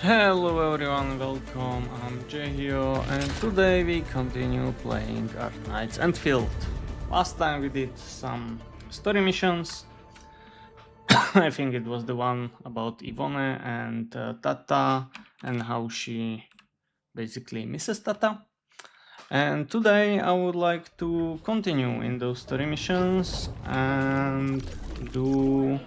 Hello everyone, welcome, I'm Jay here, and today we continue playing Arknights Endfield. Last time we did some story missions. I think it was the one about Ivone and Tata and how she basically misses Tata. And today I would like to continue in those story missions and do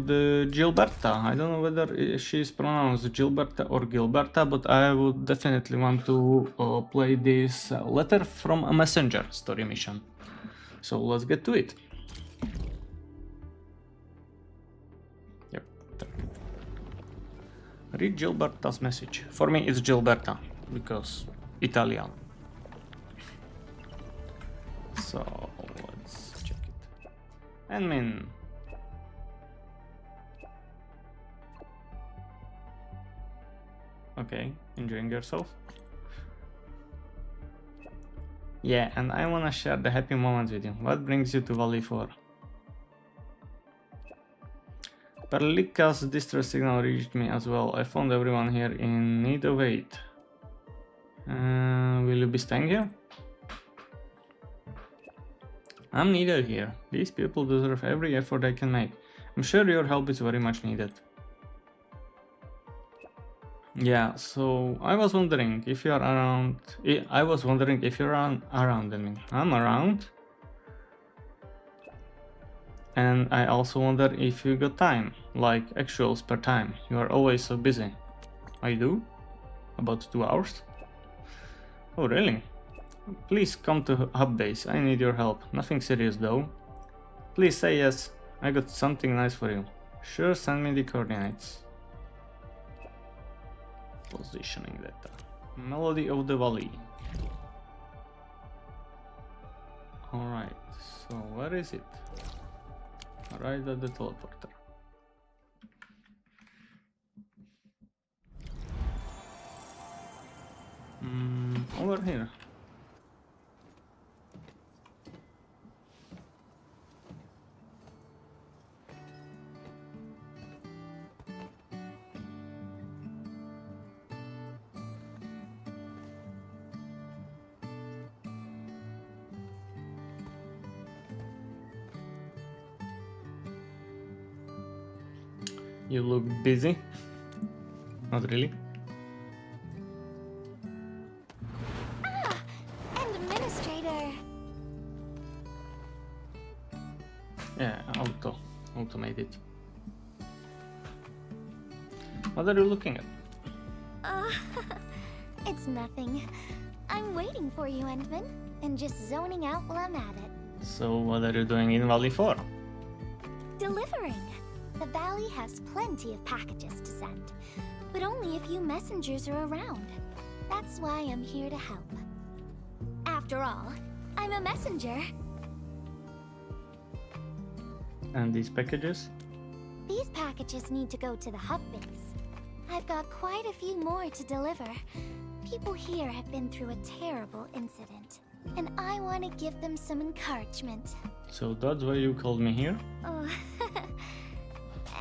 the Gilberta. I don't know whether she's pronounced Gilberta or Gilberta, but I would definitely want to play this letter from a messenger story mission. So let's get to it. Yep. Read Gilberta's message. For me it's Gilberta, because Italian. So let's check it. Admin. Okay, enjoying yourself? Yeah, and I wanna share the happy moments with you. What brings you to Valley 4? Perlica's distress signal reached me as well. I found everyone here in need of aid. Will you be staying here? I'm needed here. These people deserve every effort I can make. I'm sure your help is very much needed. Yeah, so I was wondering if you're around. I was wondering if you're around. I mean, I'm around. And I also wonder if you got time, like actual spare time. You are always so busy. I do? About 2 hours? Oh, really? Please come to Hub Base. I need your help. Nothing serious though. Please say yes. I got something nice for you. Sure, send me the coordinates. Positioning data. Melody of the Valley. Alright, so where is it? Right at the teleporter. Over here. You look busy. Not really. Administrator. Yeah, automated. What are you looking at? It's nothing. I'm waiting for you, Endman, and just zoning out while I'm at it. So what are you doing in Valley 4? Delivering. The valley has plenty of packages to send, but only a few messengers are around. That's why I'm here to help. After all, I'm a messenger. And these packages? These packages need to go to the hub base. I've got quite a few more to deliver. People here have been through a terrible incident, and I want to give them some encouragement. So that's why you called me here? Oh,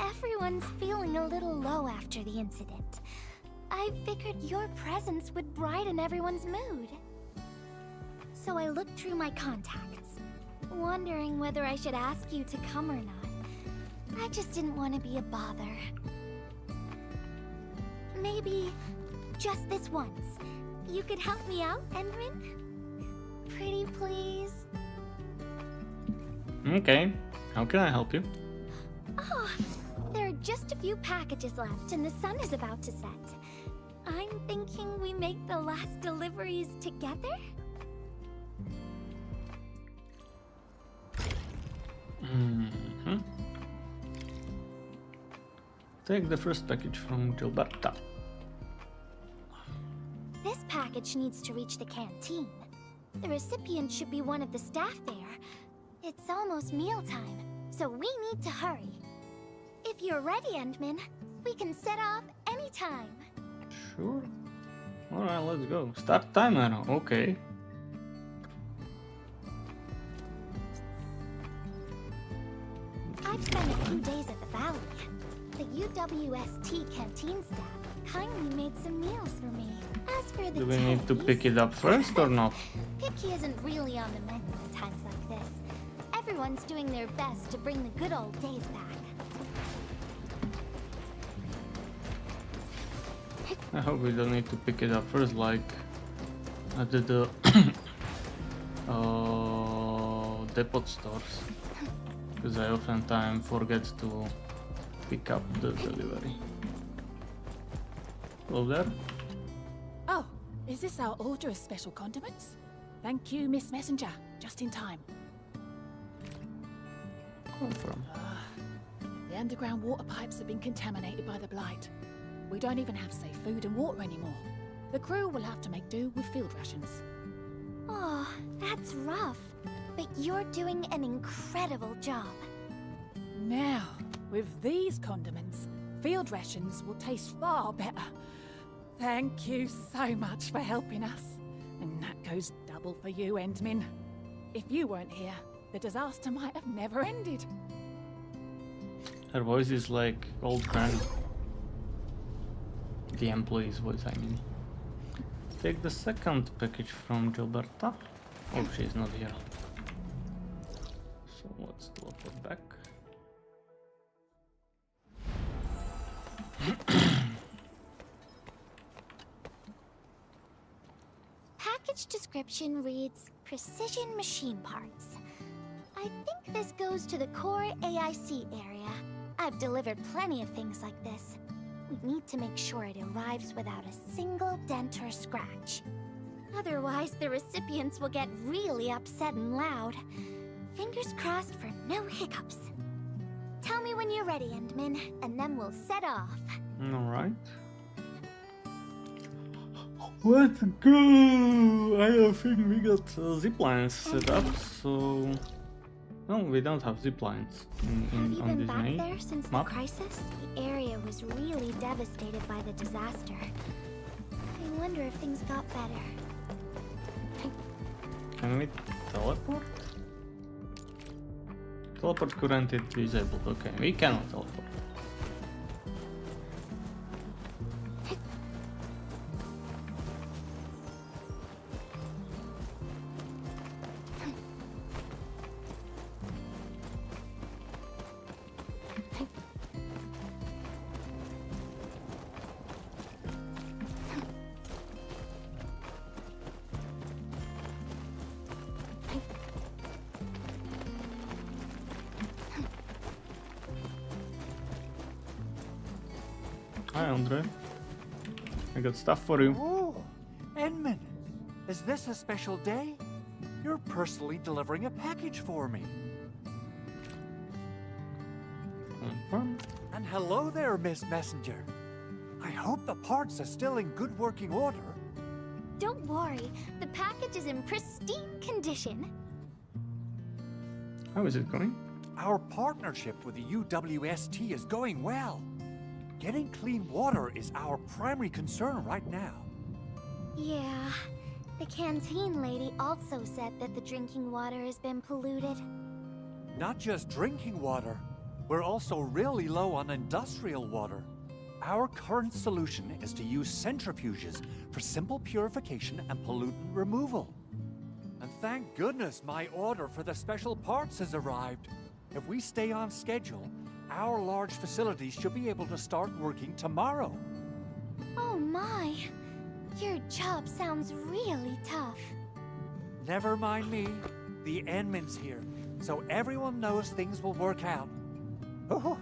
everyone's feeling a little low after the incident. I figured your presence would brighten everyone's mood. So I looked through my contacts, wondering whether I should ask you to come or not. I just didn't want to be a bother. Maybe just this once, you could help me out, Endman? Pretty please? Okay, how can I help you? Oh, there are just a few packages left and the sun is about to set. I'm thinking we make the last deliveries together? Take the first package from Gilberta. This package needs to reach the canteen. The recipient should be one of the staff there. It's almost mealtime, so we need to hurry. If you're ready, Endman, we can set off anytime. Sure. Alright, let's go. Start timer, okay. I've spent a few days at the valley. The UWST canteen staff kindly made some meals for me. As for the Do we need to Teddies, pick it up first or not? picky isn't really on the menu at times like this. Everyone's doing their best to bring the good old days back. I hope we don't need to pick it up first like at the depot stores, because I oftentimes forget to pick up the delivery. Hello there. Oh, is this our order of special condiments? Thank you, Miss Messenger. Just in time. Come from? The underground water pipes have been contaminated by the blight. We don't even have safe food and water anymore. The crew will have to make do with field rations. Oh, that's rough. But you're doing an incredible job. Now, with these condiments, field rations will taste far better. Thank you so much for helping us. And that goes double for you, Endmin. If you weren't here, the disaster might have never ended. Her voice is like old granny. The employee's voice, I mean. Take the second package from Gilberta. Oh, she's not here. So let's teleport back. Package description reads Precision Machine Parts. I think this goes to the core AIC area. I've delivered plenty of things like this. We need to make sure it arrives without a single dent or scratch. Otherwise, the recipients will get really upset and loud. Fingers crossed for no hiccups. Tell me when you're ready, Endman, and then we'll set off. Alright. Let's go! I don't think we got zip lines set up, so... No, we don't have zip lines Have you on been this back map. there since the crisis? The area was really devastated by the disaster. I wonder if things got better. Can we teleport? Teleport current is disabled. Okay, we cannot teleport. Hi, Andre. I got stuff for you. Oh, Endman, is this a special day? You're personally delivering a package for me. Confirm. And hello there, Miss Messenger. I hope the parts are still in good working order. Don't worry, the package is in pristine condition. How is it going? Our partnership with the UWST is going well. Getting clean water is our primary concern right now. Yeah, the canteen lady also said that the drinking water has been polluted. Not just drinking water, we're also really low on industrial water. Our current solution is to use centrifuges for simple purification and pollutant removal. And thank goodness my order for the special parts has arrived. If we stay on schedule, our large facilities should be able to start working tomorrow. Oh my, your job sounds really tough. Never mind me. The Endman's here, so everyone knows things will work out. Oh,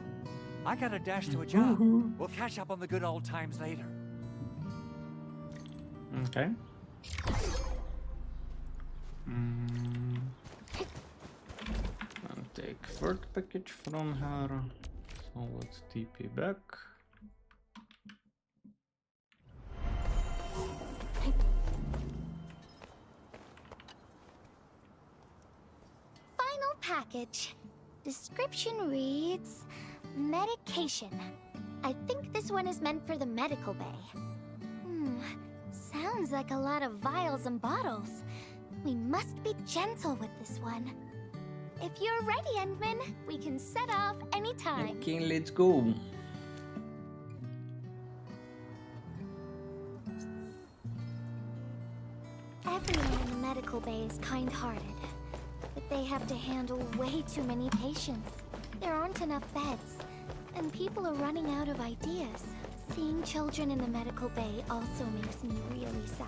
I gotta dash to a job. We'll catch up on the good old times later. Okay. I'll take third package from her. So let's TP back. Final package. Description reads... medication. I think this one is meant for the medical bay. Sounds like a lot of vials and bottles. We must be gentle with this one. If you're ready, Endman, we can set off anytime. Okay, let's go. Everyone in the medical bay is kind-hearted, but they have to handle way too many patients. There aren't enough beds, and people are running out of ideas. Seeing children in the medical bay also makes me really sad.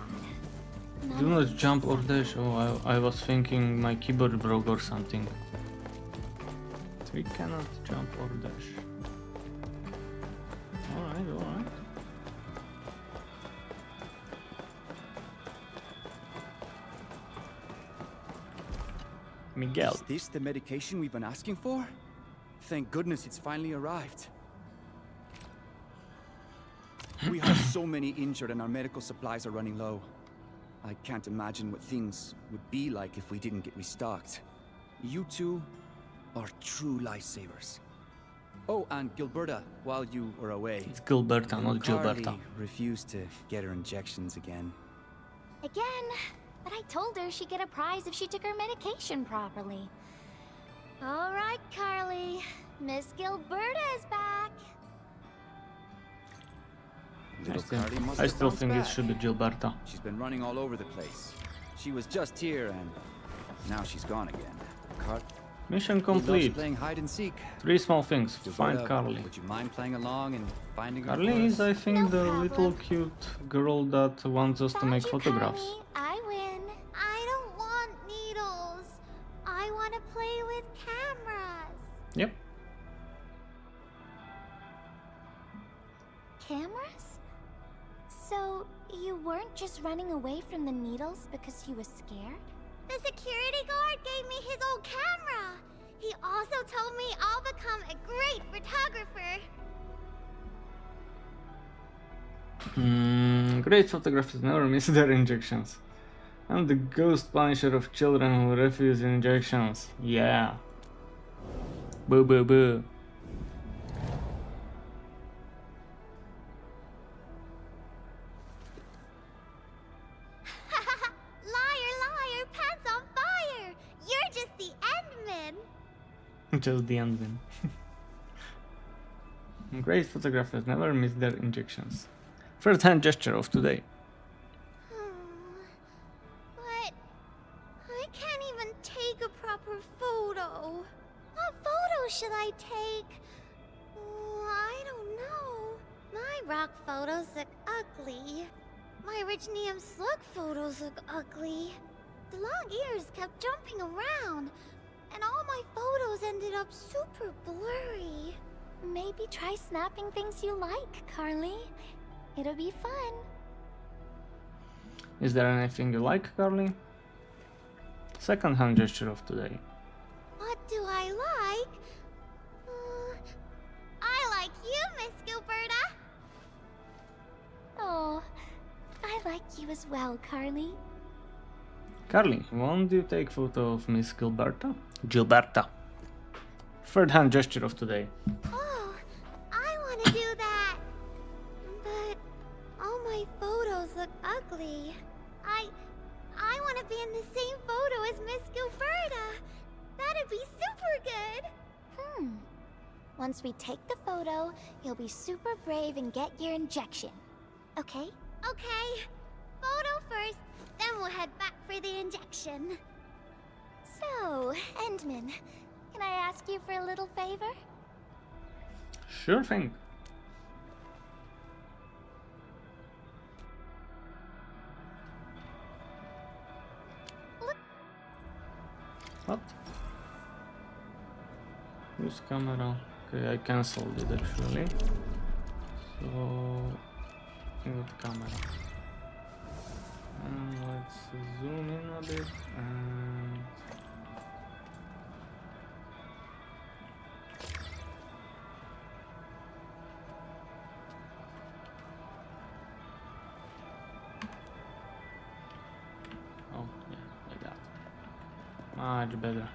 None Do of not them jump should or suffer. dash. Oh, I was thinking my keyboard broke or something. We cannot jump or dash. Alright, alright. Miguel. Is this the medication we've been asking for? Thank goodness it's finally arrived. We have so many injured and our medical supplies are running low. I can't imagine what things would be like if we didn't get restocked. You two are true lifesavers. Oh, and Gilberta, while you were away, It's Gilberta, not Carly Gilberta. refused to get her injections again. Again, but I told her she'd get a prize if she took her medication properly. All right, Carly. Miss Gilberta is back. Little Carly must I have still bounced think it back. should be Gilberta. She's been running all over the place. She was just here and now she's gone again. Mission He loves complete. playing hide and seek. 3 small things. Find Gilberta, Carly. Would you mind playing along and finding her? Carly for is, us? I think, No the problem. little cute girl that wants us to Found make you, photographs. Carly. I win. I don't want needles. I want to play with cameras. Yep. Cameras? So, you weren't just running away from the needles because you were scared? The security guard gave me his old camera. He also told me I'll become a great photographer. Great photographers never miss their injections. I'm the ghost punisher of children who refuse injections. Yeah. Boo boo boo. Liar, liar, pants on fire. You're just the endman. Just the ending. Great photographers never miss their injections. First hand gesture of today. But I can't even take a proper photo. What photo should I take? Oh, I don't know. My rock photos look ugly. My Rich Neum Slug photos look ugly. The long ears kept jumping around, and all my photos ended up super blurry. Maybe try snapping things you like, Carly. It'll be fun. Is there anything you like, Carly? Second hand gesture of today. What do I like? I like you, Miss Gilberta. Oh, I like you as well, Carly. Carly, won't you take photo of Miss Gilberta? Gilberta. Third hand gesture of today. Oh, I want to do that. But all my photos look ugly. I want to be in the same photo as Miss Gilberta. That'd be super good. Once we take the photo, you'll be super brave and get your injection. Okay? Okay, photo first, then we'll head back for the injection. So, Endman, can I ask you for a little favor? Sure thing. What? Use camera. Okay, I cancelled it actually. So, with camera. And let's zoom in a bit and oh yeah, like that. Much better.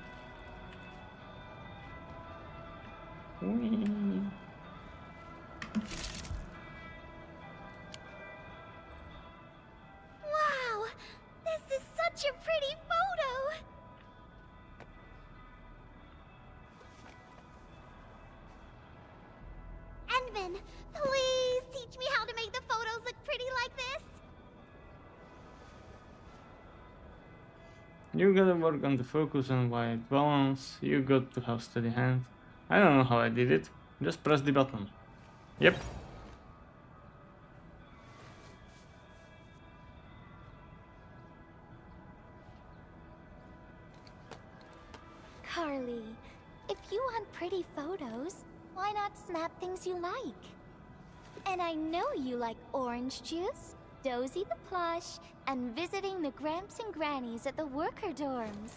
Whee. Wow, this is such a pretty photo. Endman, please teach me how to make the photos look pretty like this. You gotta work on the focus and white balance. You got to have steady hand. I don't know how I did it. Just press the button. Yep. Carly, if you want pretty photos, why not snap things you like? And I know you like orange juice, Dozy the plush, and visiting the Gramps and Grannies at the worker dorms.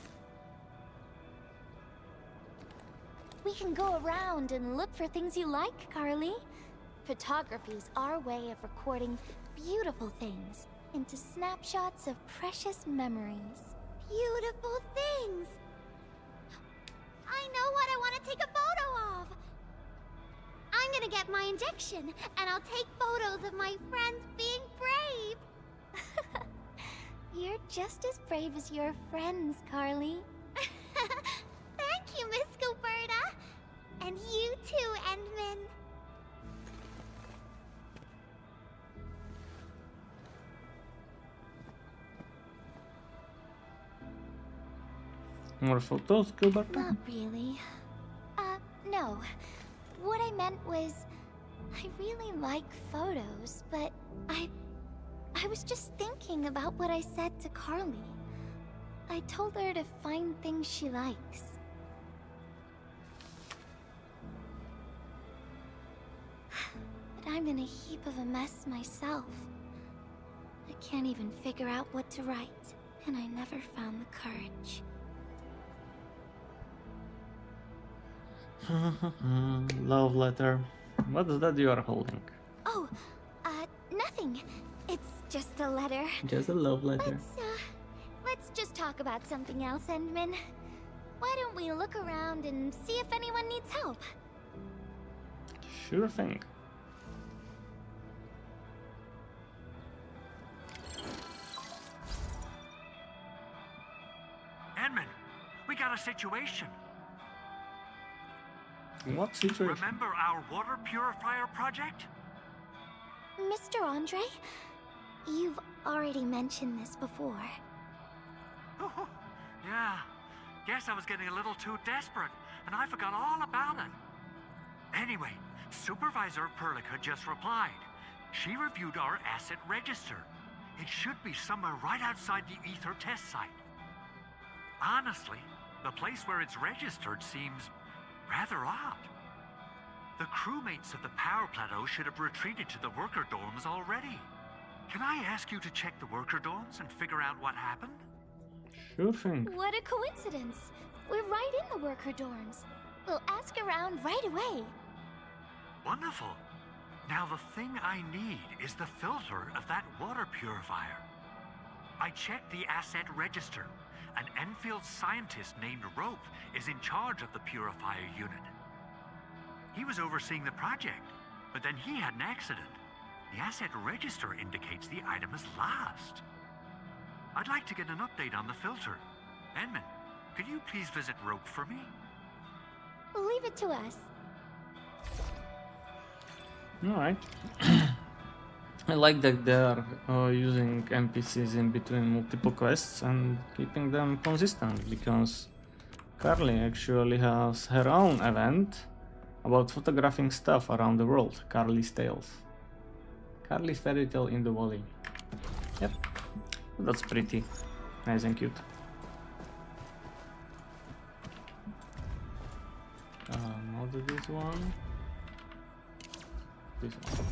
We can go around and look for things you like, Carly. Photography's our way of recording beautiful things into snapshots of precious memories. Beautiful things. I know what I want to take a photo of. I'm gonna get my injection, and I'll take photos of my friends being brave. You're just as brave as your friends, Carly. Thank you, Miss Scoberta. And you too, Endman. More photos, Gilbert? Not really. No. What I meant was, I really like photos, but I was just thinking about what I said to Carly. I told her to find things she likes. But I'm in a heap of a mess myself. I can't even figure out what to write, and I never found the courage. Love letter. What is that you are holding? Oh, nothing. It's just a letter. Just a love letter. Let's just talk about something else, Endman. Why don't we look around and see if anyone needs help? Sure thing. Edmund, we got a situation. What situation? Remember our water purifier project? Mr. Andre, you've already mentioned this before. Yeah, guess I was getting a little too desperate, and I forgot all about it. Anyway, Supervisor Perlica just replied. She reviewed our asset register. It should be somewhere right outside the Ether test site. Honestly, the place where it's registered seems rather odd. The crewmates of the power plateau should have retreated to the worker dorms already. Can I ask you to check the worker dorms and figure out what happened? Sure thing. What a coincidence. We're right in the worker dorms. We'll ask around right away. Wonderful. Now the thing I need is the filter of that water purifier. I checked the asset register. An Enfield scientist named Rope is in charge of the purifier unit. He was overseeing the project, but then he had an accident. The asset register indicates the item is lost. I'd like to get an update on the filter. Edmund, could you please visit Rope for me? Leave it to us. Alright. I like that they are using NPCs in between multiple quests and keeping them consistent, because Carly actually has her own event about photographing stuff around the world, Carly's Tales. Carly's Fairy Tale in the Valley. Yep, that's pretty nice and cute. Not this one. This one.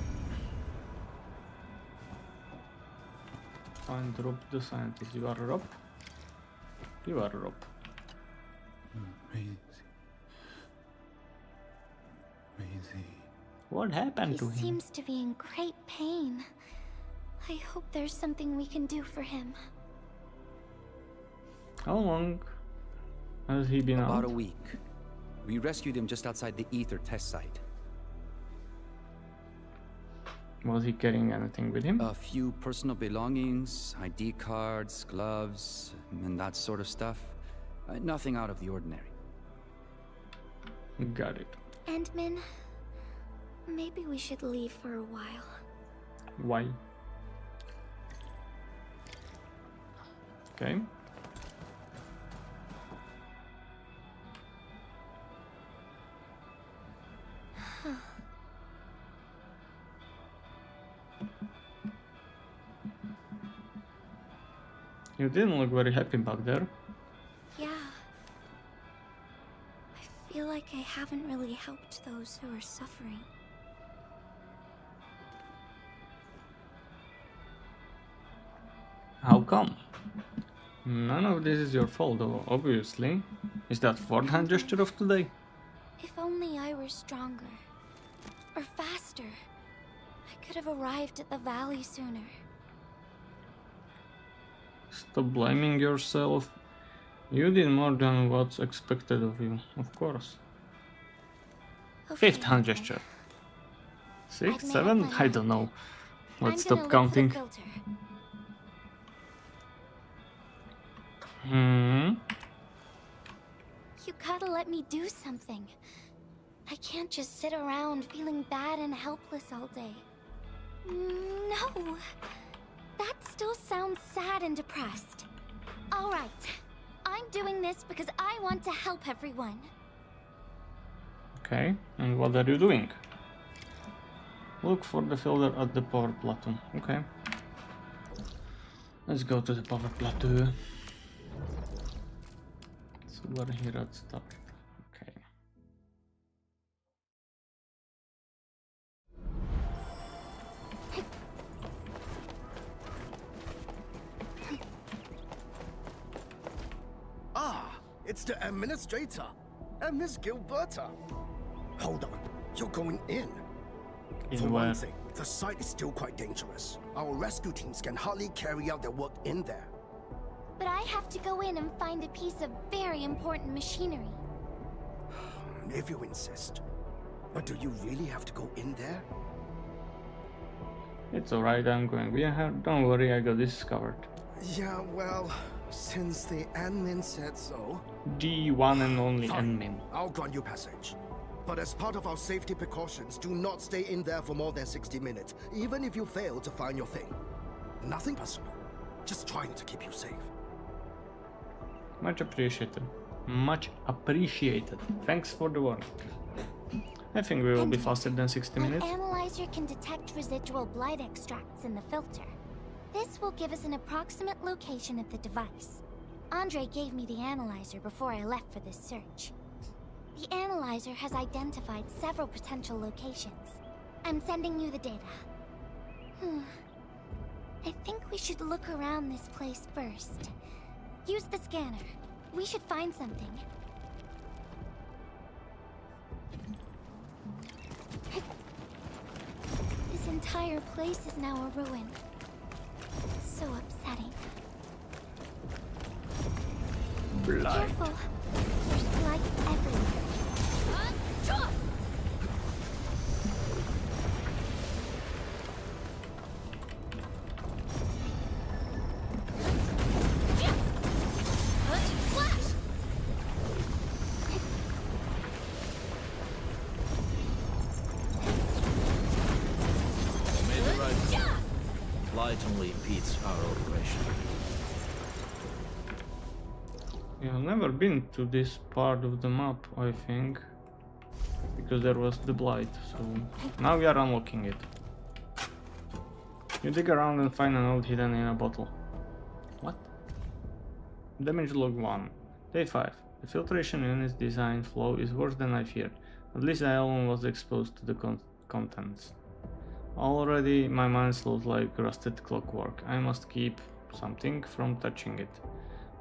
Find Rob the scientist. You are Rob? You are Rob. Maisie. Maisie. What happened to He him? seems to be in great pain. I hope there's something we can do for him. How long has he been About out? a week. We rescued him just outside the Ether test site. Was he carrying anything with him? A few personal belongings, ID cards, gloves, and that sort of stuff. Nothing out of the ordinary. Got it. Endman, maybe we should leave for a while. Why? Okay. You didn't look very happy back there. Yeah. I feel like I haven't really helped those who are suffering. How come? None of this is your fault, though, obviously. Is that fourth hand gesture of today? If only I were stronger. Or faster. I could have arrived at the valley sooner. Stop blaming yourself. You did more than what's expected of you, of course. Okay, Fifth hand then. gesture. I've Sixth, made up seventh? my I don't know. I'm Let's gonna stop look for the counting. filter. You gotta let me do something. I can't just sit around feeling bad and helpless all day. No. That still sounds sad and depressed. Alright. I'm doing this because I want to help everyone. Okay, and what are you doing? Look for the filter at the power plateau. Okay. Let's go to the power plateau. So we're here at start. Okay. Ah, it's the administrator and Miss Gilberta. Hold on, you're going in. For In where? one thing, the site is still quite dangerous. Our rescue teams can hardly carry out their work in there. But I have to go in and find a piece of very important machinery. If you insist. But do you really have to go in there? It's alright, I'm going behind. Don't worry, I got this covered. Yeah, well, since the admin said so. The one and only Fine, admin. I'll grant you passage. But as part of our safety precautions, do not stay in there for more than 60 minutes, even if you fail to find your thing. Nothing personal. Just trying to keep you safe. Much appreciated. Much appreciated. Thanks for the warning. I think we will be faster than 60 My minutes. analyzer can detect residual blight extracts in the filter. This will give us an approximate location of the device. Andre gave me the analyzer before I left for this search. The analyzer has identified several potential locations. I'm sending you the data. I think we should look around this place first. Use the scanner. We should find something. This entire place is now a ruin. It's so upsetting. Blight. Careful. There's blight everywhere. Light only impedes our operation. You've never been to this part of the map, I think. Because there was the blight, so now we are unlocking it. You dig around and find a note hidden in a bottle. What? Damage log 1. Day 5. The filtration unit's design flaw is worse than I feared. At least I alone was exposed to the contents. Already my mind slows like rusted clockwork. I must keep something from touching it.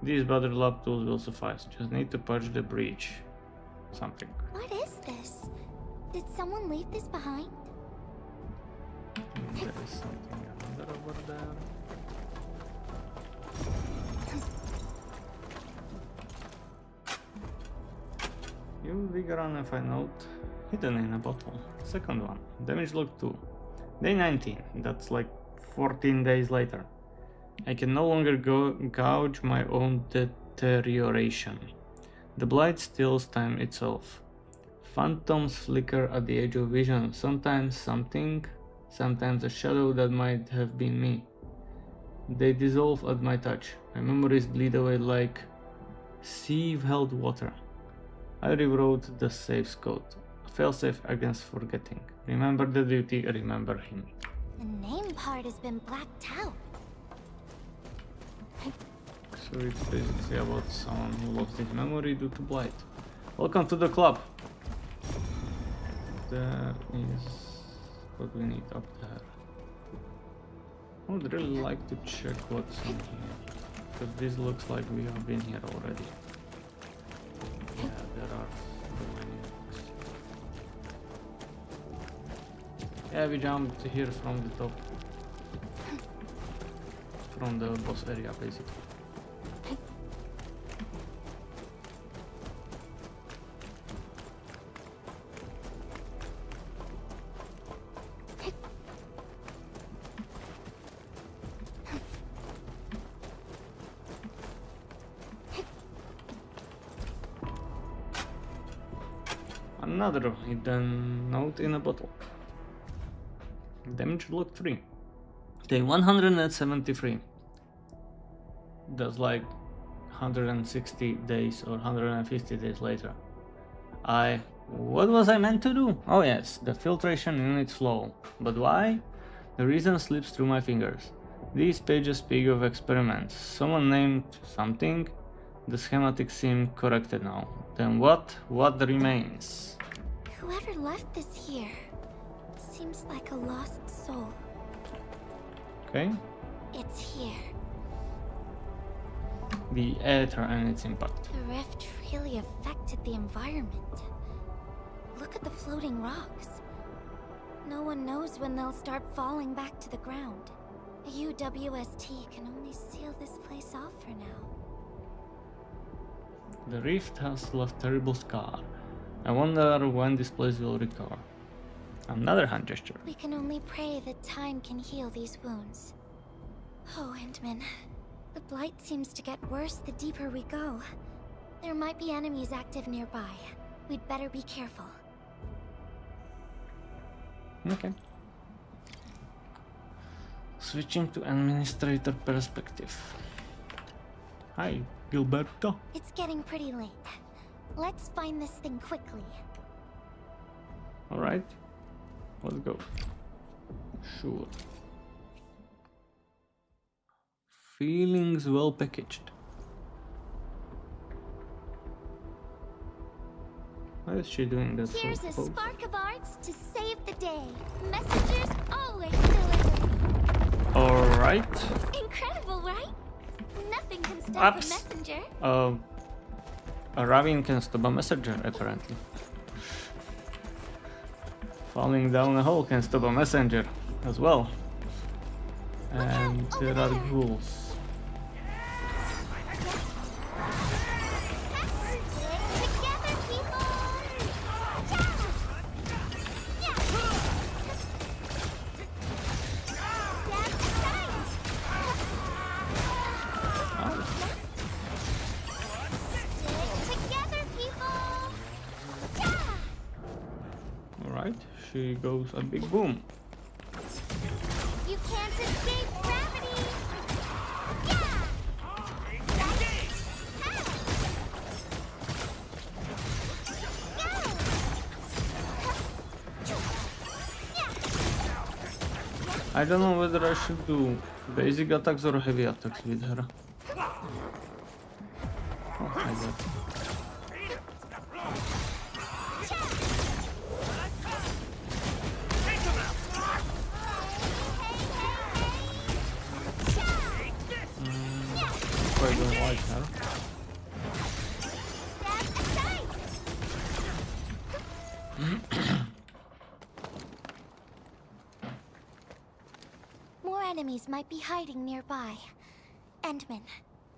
These battery lab tools will suffice. Just need to patch the breach. Something. What is this? Did someone leave this behind? There is something under over there. You dig around and find out hidden in a bottle. Second one. Damage log 2. Day 19. That's like 14 days later. I can no longer gauge my own deterioration. The blight steals time itself. Phantoms flicker at the edge of vision. Sometimes something, sometimes a shadow that might have been me. They dissolve at my touch. My memories bleed away like sieve-held water. I rewrote the save's code. Failsafe against forgetting. Remember the duty, remember him. The name part has been blacked out. So it's basically about someone who lost his memory due to blight. Welcome to the club. There is what we need up there. I would really like to check what's in here, because this looks like we have been here already. Yeah, there are so many books. Yeah, we jumped here from the top. From the boss area, basically. Another hidden note in a bottle. Damage log 3. Day 173. That's like 160 days or 150 days later. What was I meant to do? Oh yes, the filtration unit flow. But why? The reason slips through my fingers. These pages speak of experiments. Someone named something. The schematics seem corrected now. Then what? What remains? Whoever left this here seems like a lost soul. Okay. It's here. The Aether and its impact. The rift really affected the environment. Look at the floating rocks. No one knows when they'll start falling back to the ground. The UWST can only seal this place off for now. The rift has left terrible scar. I wonder when this place will recover. Another hand gesture. We can only pray that time can heal these wounds. Oh, Endman. The blight seems to get worse the deeper we go. There might be enemies active nearby. We'd better be careful. Okay. Switching to administrator perspective. Hi, Gilberto. It's getting pretty late. Let's find this thing quickly. Alright. Let's go. Sure. Feelings well packaged. Why is she doing that? Here's a so spark of arts to save the day. Messengers always deliver. Alright. Incredible, right? Nothing can stop Ups. a messenger. A ravine can stop a messenger, apparently. Falling down a hole can stop a messenger as well. And out, there over are there. ghouls. Together, people! Together, people! Alright, she goes a big boom. You can't escape gravity! I don't know whether I should do basic attacks or heavy attacks with her. Oh my god. I don't like her. More enemies might be hiding nearby. Endman,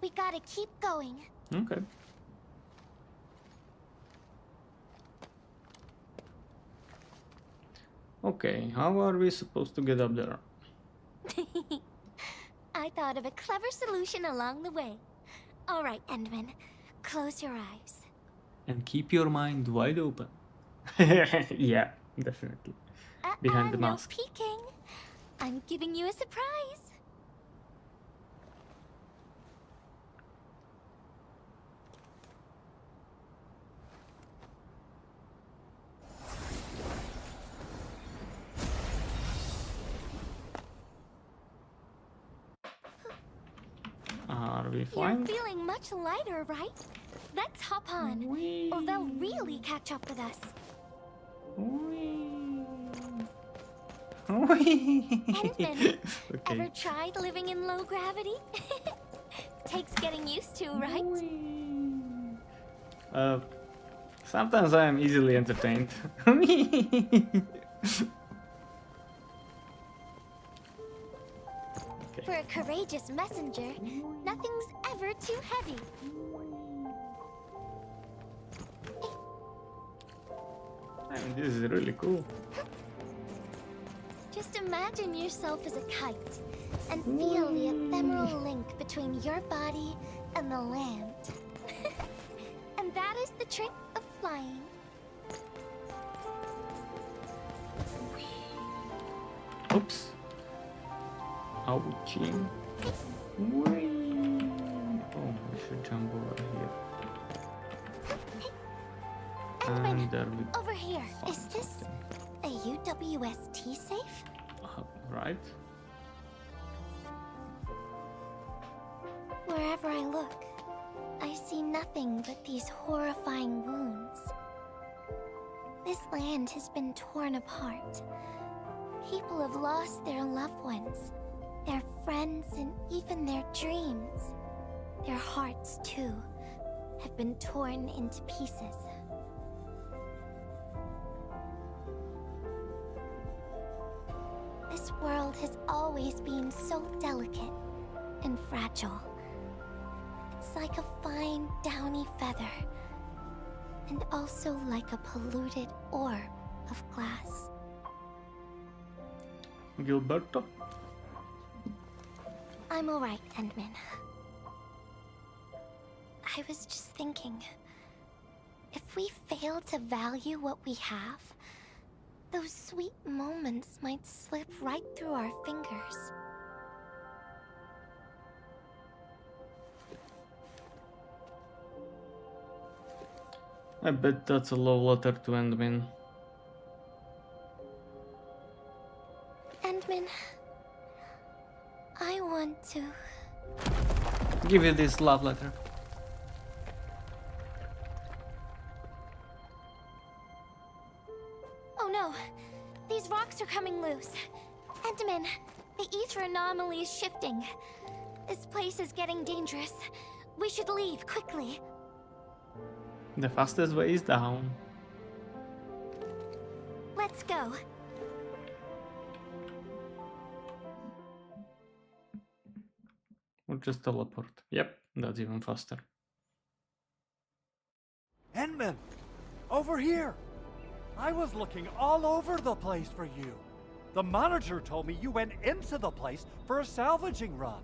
we gotta keep going. Okay. Okay, how are we supposed to get up there? I thought of a clever solution along the way. All right, Endman, close your eyes. And keep your mind wide open. Yeah, definitely. Behind the no mask. peeking. I'm giving you a surprise. Are we You're flying? feeling much lighter, right? Let's hop on, Whee! or they'll really catch up with us. Whee! Whee! Endman, Okay. ever tried living in low gravity? Takes getting used to, right? Sometimes I am easily entertained. For a courageous messenger, nothing's ever too heavy. I mean, this is really cool. Just imagine yourself as a kite and feel the ephemeral link between your body and the land. And that is the trick of flying. Oops. Ouchie. Whee! Oh, we should jump over here. And there we Over here, is found this something. a UWST safe? Right. Wherever I look, I see nothing but these horrifying wounds. This land has been torn apart. People have lost their loved ones, their friends, and even their dreams. Their hearts, too, have been torn into pieces. This world has always been so delicate and fragile. It's like a fine, downy feather, and also like a polluted orb of glass. Gilberto? I'm alright, Endman. I was just thinking, if we fail to value what we have, those sweet moments might slip right through our fingers. I bet that's a love letter to Endmin. Endman, I want to... Give you this love letter. Oh no! These rocks are coming loose. Endman, the ether anomaly is shifting. This place is getting dangerous. We should leave quickly. The fastest way is down. Let's go. Or just teleport. Yep, that's even faster. Endman! Over here! I was looking all over the place for you. The manager told me you went into the place for a salvaging run.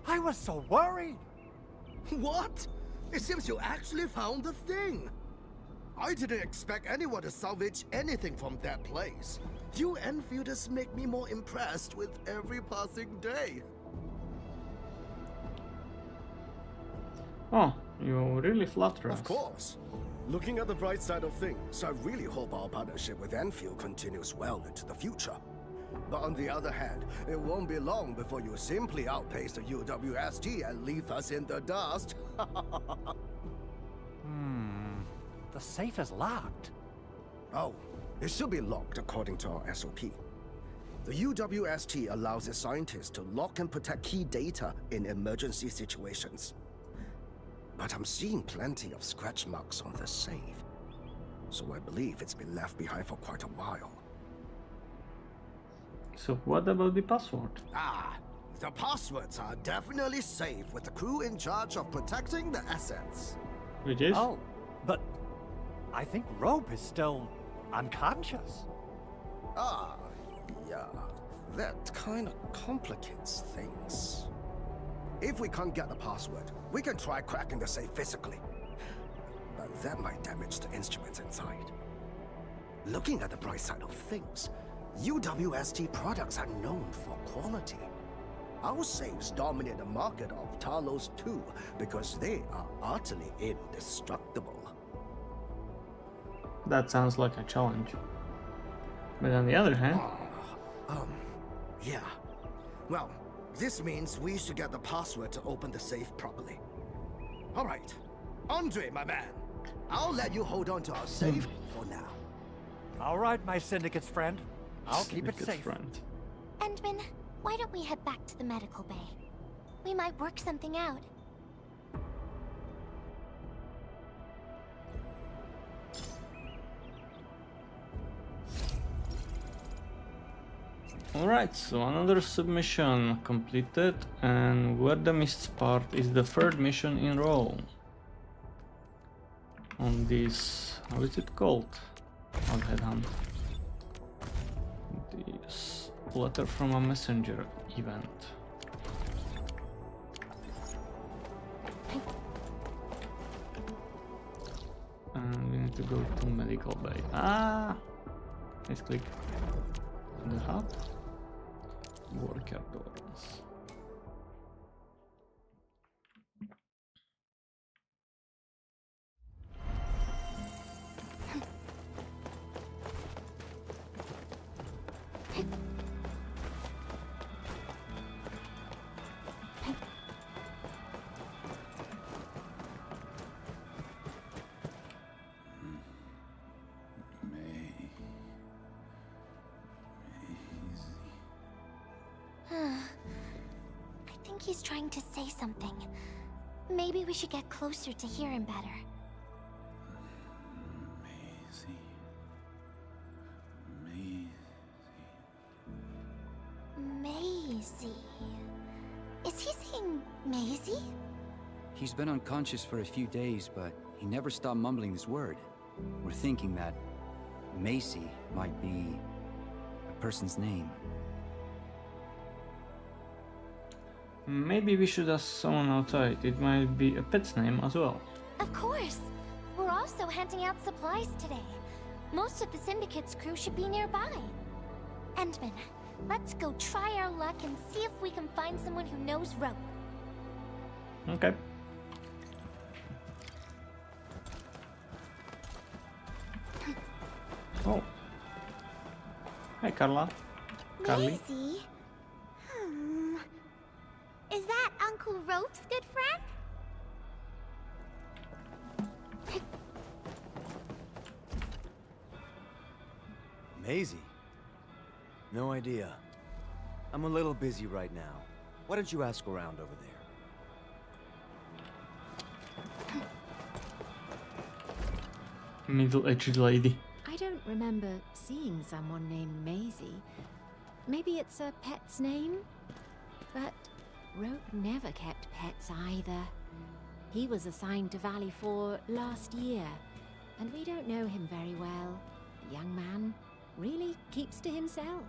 I was so worried. What? It seems you actually found the thing. I didn't expect anyone to salvage anything from that place. You Enfielders make me more impressed with every passing day. Oh, you really flatter us. Of course. Looking at the bright side of things, I really hope our partnership with Endfield continues well into the future. But on the other hand, it won't be long before you simply outpace the UWST and leave us in the dust. The safe is locked. Oh, it should be locked according to our SOP. The UWST allows its scientists to lock and protect key data in emergency situations. But I'm seeing plenty of scratch marks on the safe, so I believe it's been left behind for quite a while. So what about the password? Ah, the passwords are definitely safe with the crew in charge of protecting the assets. Which is? Oh, but I think Rope is still unconscious. Ah, yeah, that kind of complicates things. If we can't get the password, we can try cracking the safe physically. But that might damage the instruments inside. Looking at the bright side of things, UWST products are known for quality. Our safes dominate the market of Talos too, because they are utterly indestructible. That sounds like a challenge. But on the other hand... Yeah. Well, This means we should get the password to open the safe properly. All right. Andre, my man. I'll let you hold on to our safe for now. All right, my syndicate's friend. I'll keep it safe. Friend. Endman, why don't we head back to the medical bay? We might work something out. Alright, so another submission completed, and Where the Mists Part is the third mission in row. On this, how is it called? I'll headhunt. This letter from a messenger event. And we need to go to medical bay. Ah! Let's click the hub. Worker doors. I think he's trying to say something. Maybe we should get closer to hear him better. Maisie. Is he saying Maisie? He's been unconscious for a few days, but he never stopped mumbling this word. We're thinking that Macy might be a person's name. Maybe we should ask someone outside. It might be a pet's name as well. Of course. We're also handing out supplies today. Most of the Syndicate's crew should be nearby. Endman, let's go try our luck and see if we can find someone who knows rope. Okay. Oh. Hi, Carla. Carly. Maisie? Is that Uncle Rope's good friend? Maisie? No idea. I'm a little busy right now. Why don't you ask around over there? Middle-aged lady. I don't remember seeing someone named Maisie. Maybe it's a pet's name? But Rope never kept pets either. He was assigned to Valley 4 last year, and we don't know him very well. The young man really keeps to himself.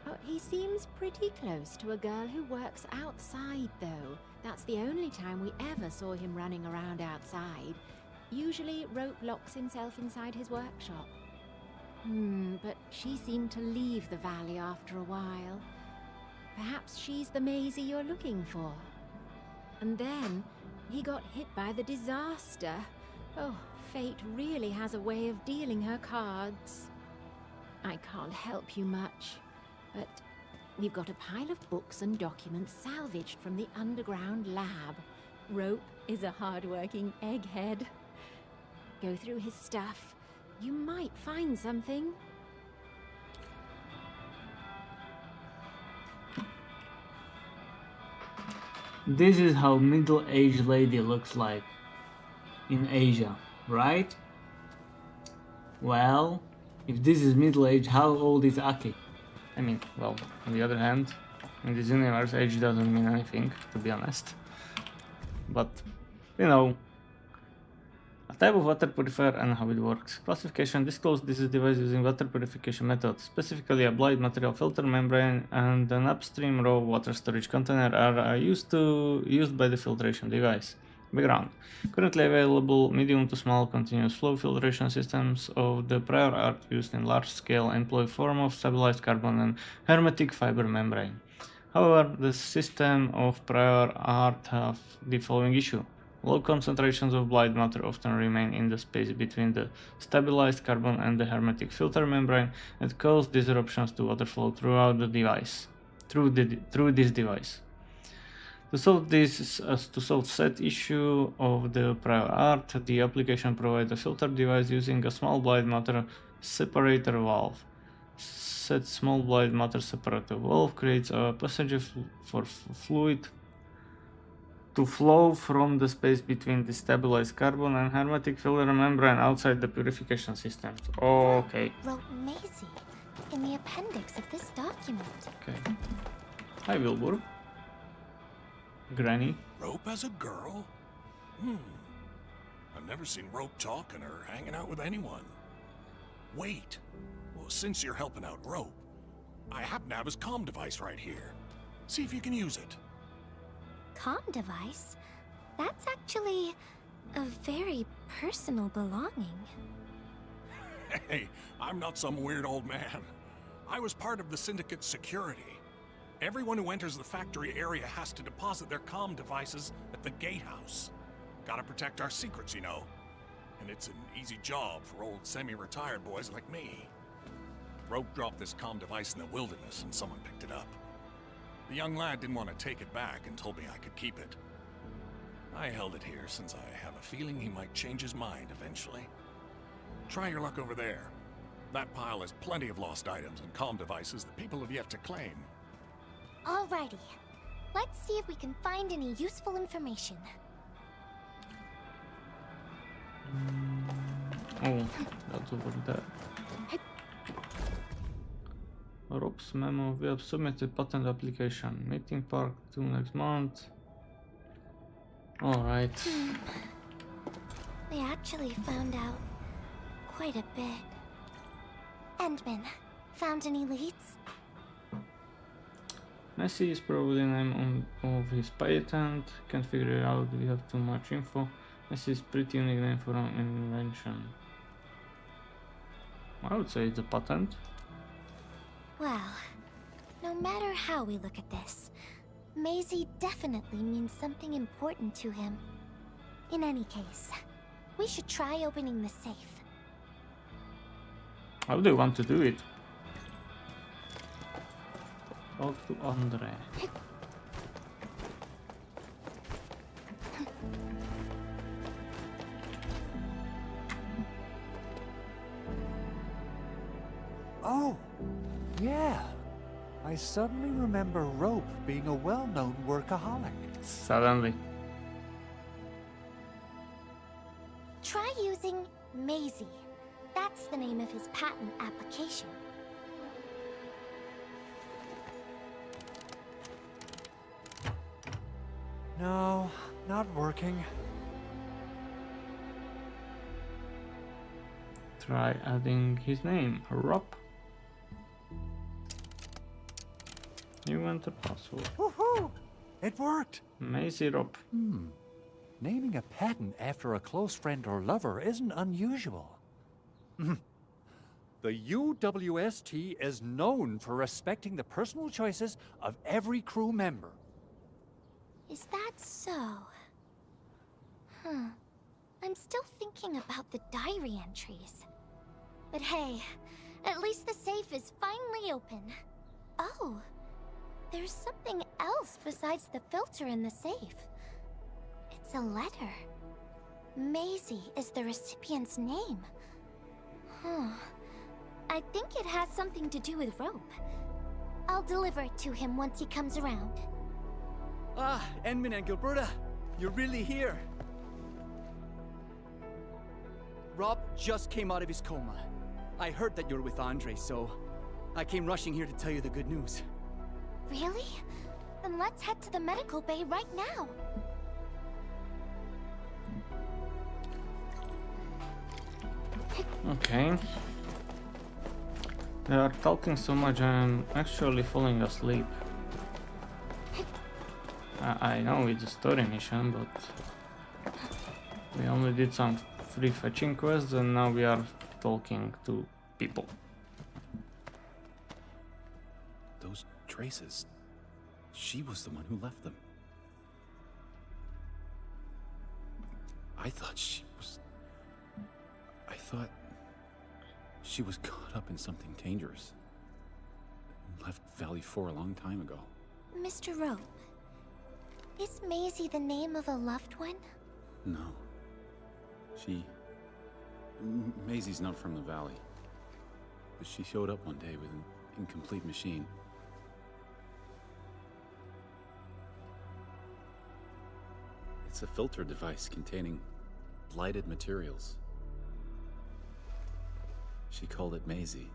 Oh, he seems pretty close to a girl who works outside, though. That's the only time we ever saw him running around outside. Usually, Rope locks himself inside his workshop. But she seemed to leave the valley after a while. Perhaps she's the Maisie you're looking for. And then, he got hit by the disaster. Oh, fate really has a way of dealing her cards. I can't help you much, but we've got a pile of books and documents salvaged from the underground lab. Rope is a hard-working egghead. Go through his stuff. You might find something. This is how middle-aged lady looks like in Asia, right? Well, if this is middle-aged, how old is Aki? I mean, well, on the other hand, in this universe, age doesn't mean anything, to be honest. But, you know, a type of water purifier and how it works. Classification: disclosed. This is device using water purification method. Specifically, a blind material filter membrane and an upstream raw water storage container are used by the filtration device. Background: currently available medium to small continuous flow filtration systems of the prior art used in large scale employ form of stabilized carbon and hermetic fiber membrane. However, the system of prior art have the following issue. Low concentrations of blind matter often remain in the space between the stabilized carbon and the hermetic filter membrane and cause disruptions to water flow throughout the device. through this device. To solve this, to solve said issue of the prior art, the application provides a filter device using a small blind matter separator valve. Said small blind matter separator valve creates a passage for fluid to flow from the space between the stabilized carbon and hermetic filler membrane outside the purification system. Okay. Wrote Maisie in the appendix of this document. Okay. Hi, Wilbur. Granny. Rope as a girl? I've never seen Rope talking or hanging out with anyone. Wait. Well, since you're helping out Rope, I happen to have his comm device right here. See if you can use it. Comm device? That's actually a very personal belonging. Hey, I'm not some weird old man. I was part of the Syndicate's security. Everyone who enters the factory area has to deposit their comm devices at the gatehouse. Gotta protect our secrets, you know. And it's an easy job for old semi-retired boys like me. Rope dropped this comm device in the wilderness and someone picked it up. The young lad didn't want to take it back and told me I could keep it. I held it here since I have a feeling he might change his mind eventually. Try your luck over there. That pile has plenty of lost items and comm devices that people have yet to claim. Alrighty. Let's see if we can find any useful information. Oh, that's over there. Rope's memo. We have submitted patent application. Meeting Park 2 next month. Alright. We actually found out quite a bit. Endman, found any leads? Messi is probably the name of his patent. Can't figure it out. We have too much info. Messi is pretty unique name for an invention. I would say it's a patent. Well, no matter how we look at this, Maisie definitely means something important to him. In any case, we should try opening the safe. How do you want to do it? Talk to Andre. Oh, yeah. I suddenly remember Rope being a well-known workaholic. Suddenly. Try using Maisie. That's the name of his patent application. No, not working. Try adding his name. Rob. You enter password. Woohoo! It worked! Maisie Rob. Naming a patent after a close friend or lover isn't unusual. The UWST is known for respecting the personal choices of every crew member. Is that so? I'm still thinking about the diary entries. But hey, at least the safe is finally open. Oh, there's something else besides the filter in the safe. It's a letter. Maisie is the recipient's name. I think it has something to do with Rope. I'll deliver it to him once he comes around. Ah, Enman and Gilberta, you're really here. Rob just came out of his coma. I heard that you're with Andre, so I came rushing here to tell you the good news. Really? Then let's head to the medical bay right now. Okay. They are talking so much I'm actually falling asleep. I know it's a story mission, but we only did some free fetching quests and now we are talking to people. Those traces. She was the one who left them. I thought she was caught up in something dangerous. left Valley 4 a long time ago. Mr. Rope, is Maisie the name of a loved one? No. Maisie's not from the Valley. But she showed up one day with an incomplete machine. It's a filter device containing blighted materials. She called it Maisie.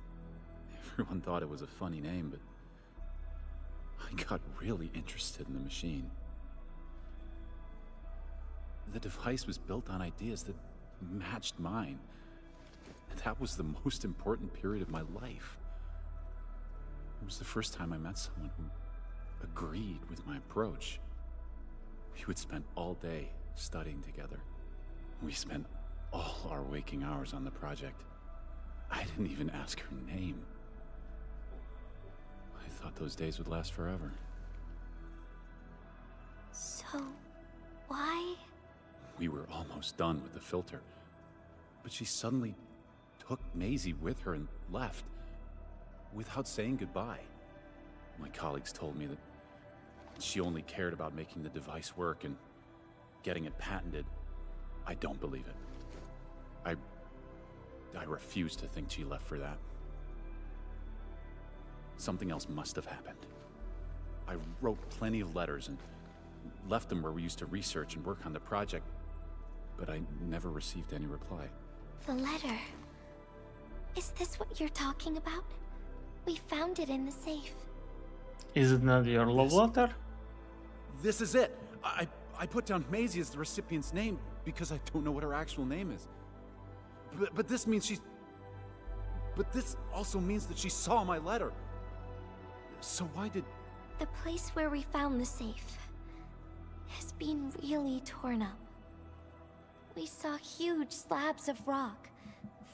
Everyone thought it was a funny name, but I got really interested in the machine. The device was built on ideas that matched mine. And that was the most important period of my life. It was the first time I met someone who agreed with my approach. We would spend all day studying together. We spent all our waking hours on the project. I didn't even ask her name. I thought those days would last forever. So, why? We were almost done with the filter, but she suddenly took Maisie with her and left, without saying goodbye. My colleagues told me that she only cared about making the device work and getting it patented. I don't believe it. I refuse to think she left for that. Something else must have happened. I wrote plenty of letters and left them where we used to research and work on the project, but I never received any reply. The letter. Is this what you're talking about? We found it in the safe. Is it not your love letter? This is it. I put down Maisie as the recipient's name because I don't know what her actual name is. But this means she's... But this also means that she saw my letter. So why did... The place where we found the safe has been really torn up. We saw huge slabs of rock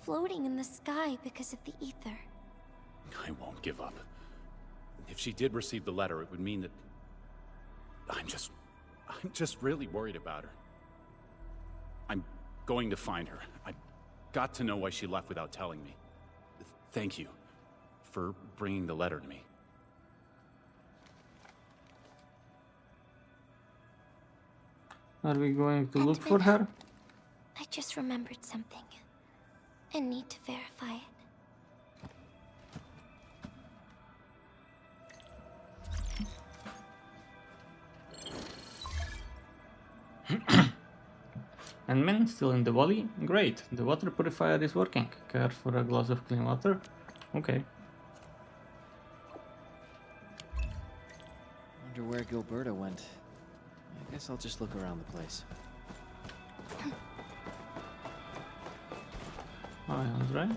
floating in the sky because of the ether. I won't give up. If she did receive the letter, it would mean that... I'm just really worried about her. I'm going to find her. I've got to know why she left without telling me. Thank you for bringing the letter to me. Are we going to look for her? I just remembered something and need to verify it. Endman still in the valley? Great, the water purifier is working. Care for a glass of clean water? Okay. Wonder where Gilberta went. I guess I'll just look around the place. Hi, Andre.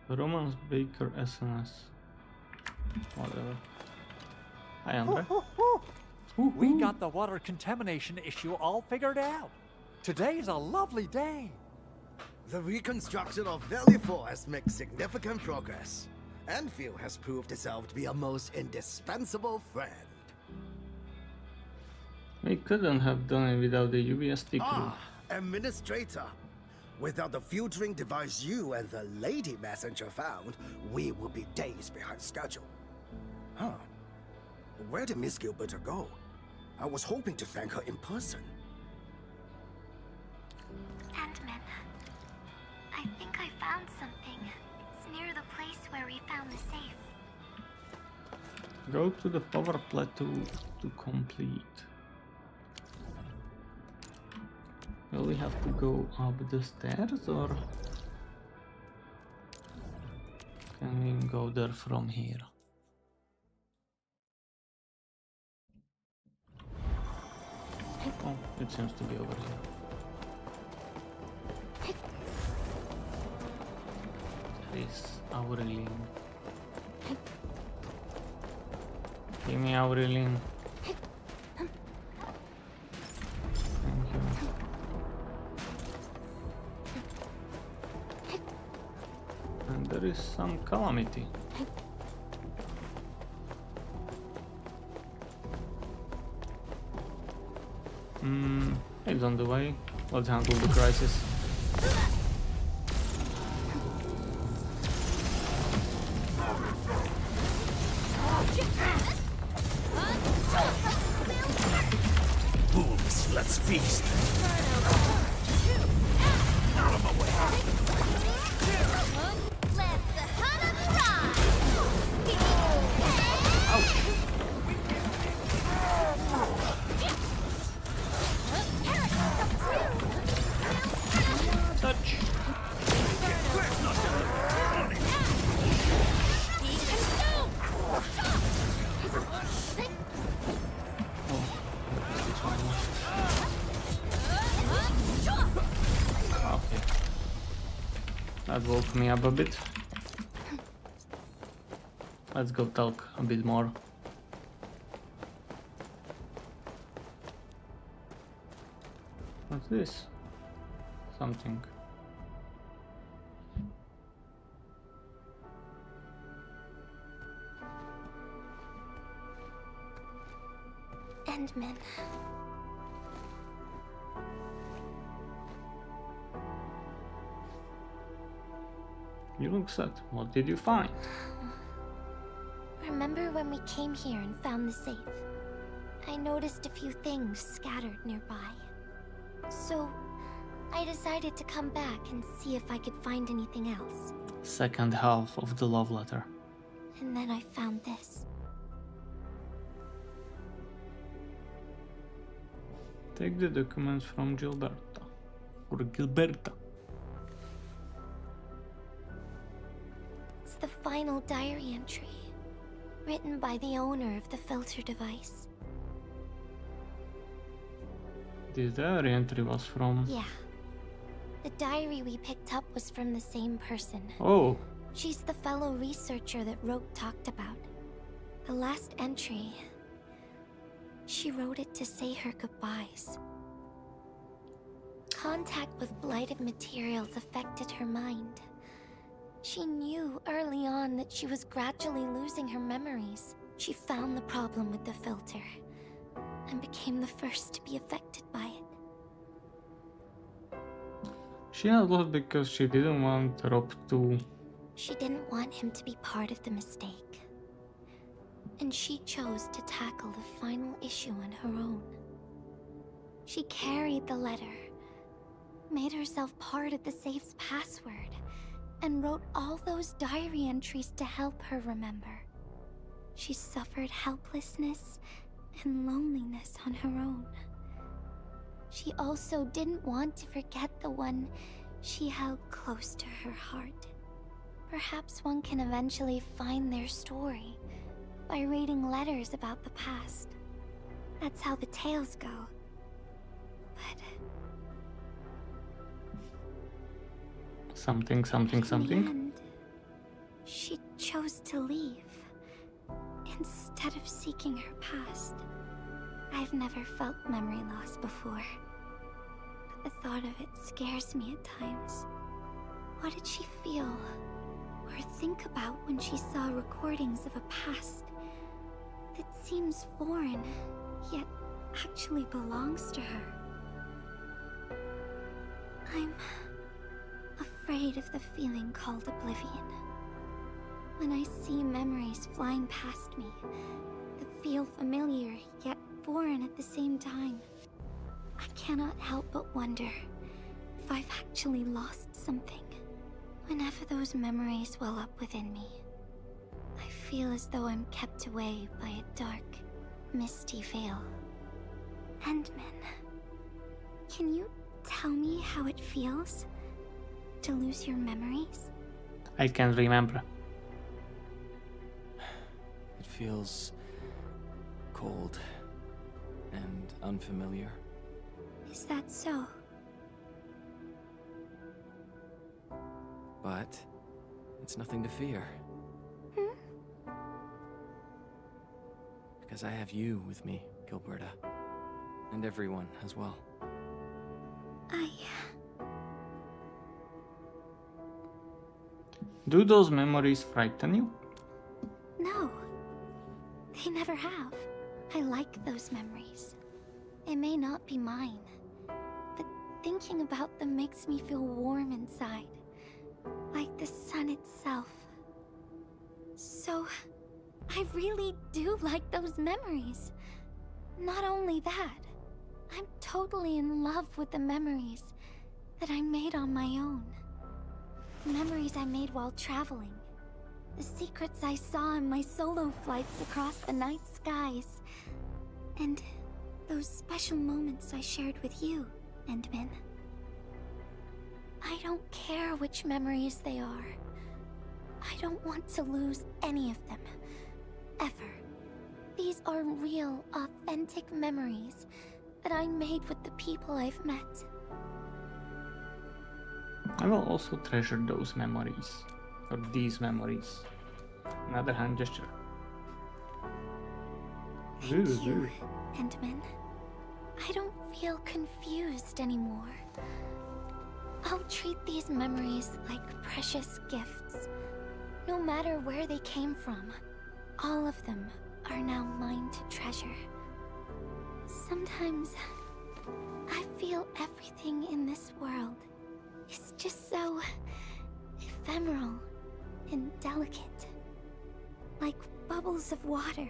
Romance Baker SNS. Whatever. Hi, Andre. We got the water contamination issue all figured out. Today's a lovely day. The reconstruction of Valley 4 has made significant progress. Endfield has proved itself to be a most indispensable friend. We couldn't have done it without the UBST crew. Administrator. Without the filtering device you and the lady messenger found, we would be days behind schedule. Huh. Where did Miss Gilberta go? I was hoping to thank her in person. Ant-Man, I think I found something. It's near the place where we found the safe. Go to the power plateau to complete. Will we have to go up the stairs or can we go there from here? Oh, it seems to be over here. There is Aurelien. Give me Aurelien. Thank you. And there is some calamity. It's on the way. Let's handle the crisis. Let's feast. Let the hunter fly! Touch. Okay. That woke me up a bit. Let's go talk a bit more. What's this? Something. Endman. You look sad. What did you find? Remember when we came here and found the safe? I noticed a few things scattered nearby. So, I decided to come back and see if I could find anything else. Second half of the love letter. And then I found this. Take the documents from Gilberta. Or Gilberta. It's the final diary entry, written by the owner of the filter device. This diary entry was from... Yeah. The diary we picked up was from the same person. Oh. She's the fellow researcher that Rogue talked about. The last entry... She wrote it to say her goodbyes. Contact with blighted materials affected her mind. She knew early on that she was gradually losing her memories. She found the problem with the filter, and became the first to be affected by it. She had lost because she didn't want Rob to... She didn't want him to be part of the mistake. And she chose to tackle the final issue on her own. She carried the letter, made herself part of the safe's password, and wrote all those diary entries to help her remember. She suffered helplessness and loneliness on her own. She also didn't want to forget the one she held close to her heart. Perhaps one can eventually find their story by reading letters about the past. That's how the tales go. But... Something. in the end, she chose to leave, instead of seeking her past. I've never felt memory loss before, but the thought of it scares me at times. What did she feel or think about when she saw recordings of a past that seems foreign, yet actually belongs to her? I'm afraid of the feeling called oblivion. When I see memories flying past me that feel familiar, yet foreign at the same time, I cannot help but wonder if I've actually lost something. Whenever those memories well up within me, I feel as though I'm kept away by a dark, misty veil. Endman, can you tell me how it feels to lose your memories? I can't remember. It feels cold and unfamiliar. Is that so? But it's nothing to fear. Because I have you with me, Gilberta. And everyone as well. Do those memories frighten you? No. They never have. I like those memories. They may not be mine, but thinking about them makes me feel warm inside. Like the sun itself. So, I really do like those memories. Not only that, I'm totally in love with the memories that I made on my own. Memories I made while traveling. The secrets I saw in my solo flights across the night skies. And those special moments I shared with you, Endman. I don't care which memories they are. I don't want to lose any of them. Ever. These are real, authentic memories that I made with the people I've met. I will also treasure those memories, or these memories. Another hand gesture. Thank you, Endman. I don't feel confused anymore. I'll treat these memories like precious gifts. No matter where they came from, all of them are now mine to treasure. Sometimes I feel everything in this world is just so ephemeral and delicate. Like bubbles of water.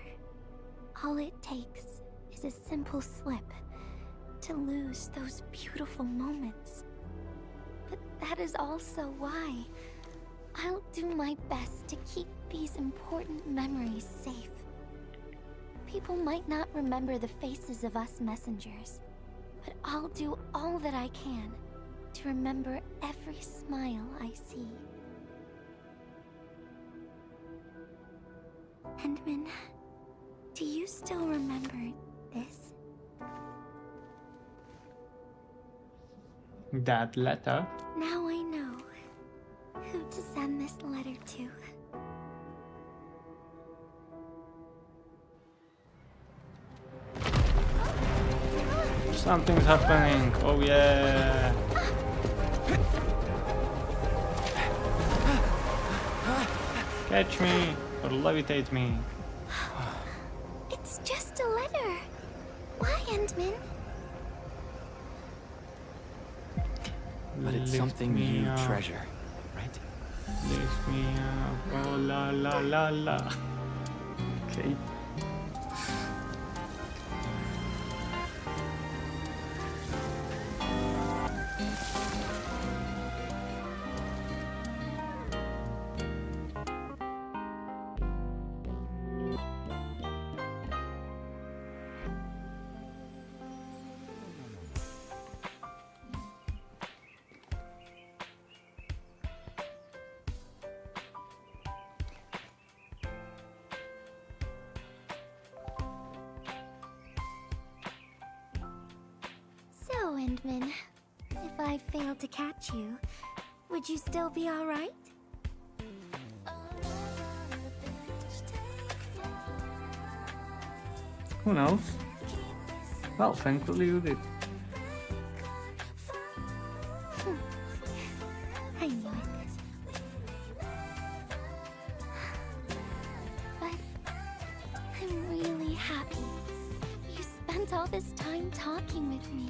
All it takes is a simple slip to lose those beautiful moments. But that is also why I'll do my best to keep these important memories safe. People might not remember the faces of us messengers, but I'll do all that I can to remember every smile I see. Endman, do you still remember this? That letter? Now I know who to send this letter to. Something's happening. Oh yeah. Catch me or levitate me. It's just a letter. Why, Endman? But it's Lift something me you up. treasure, right? Lift me up. Oh la la la la. Okay. So, Endman, if I failed to catch you, would you still be alright? Who knows? Well, thankfully you did. I knew it. But I'm really happy you spent all this time talking with me.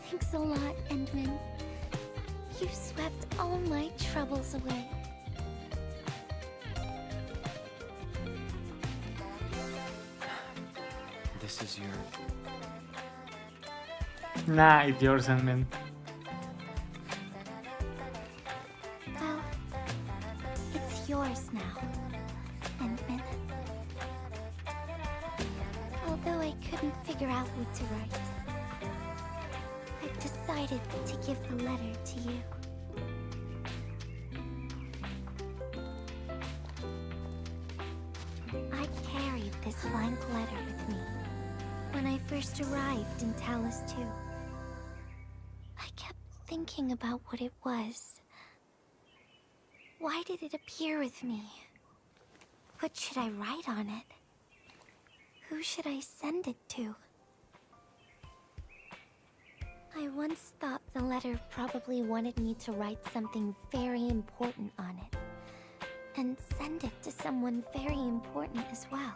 Thanks a lot, Endman. You swept all my troubles away. This is your... Nah, it's yours, Endman. Well, it's yours now, Endman. Although I couldn't figure out what to write, I've decided to give the letter to you. I carried this blank letter with me when I first arrived in Talos 2. I kept thinking about what it was. Why did it appear with me? What should I write on it? Who should I send it to? I once thought the letter probably wanted me to write something very important on it, and send it to someone very important as well.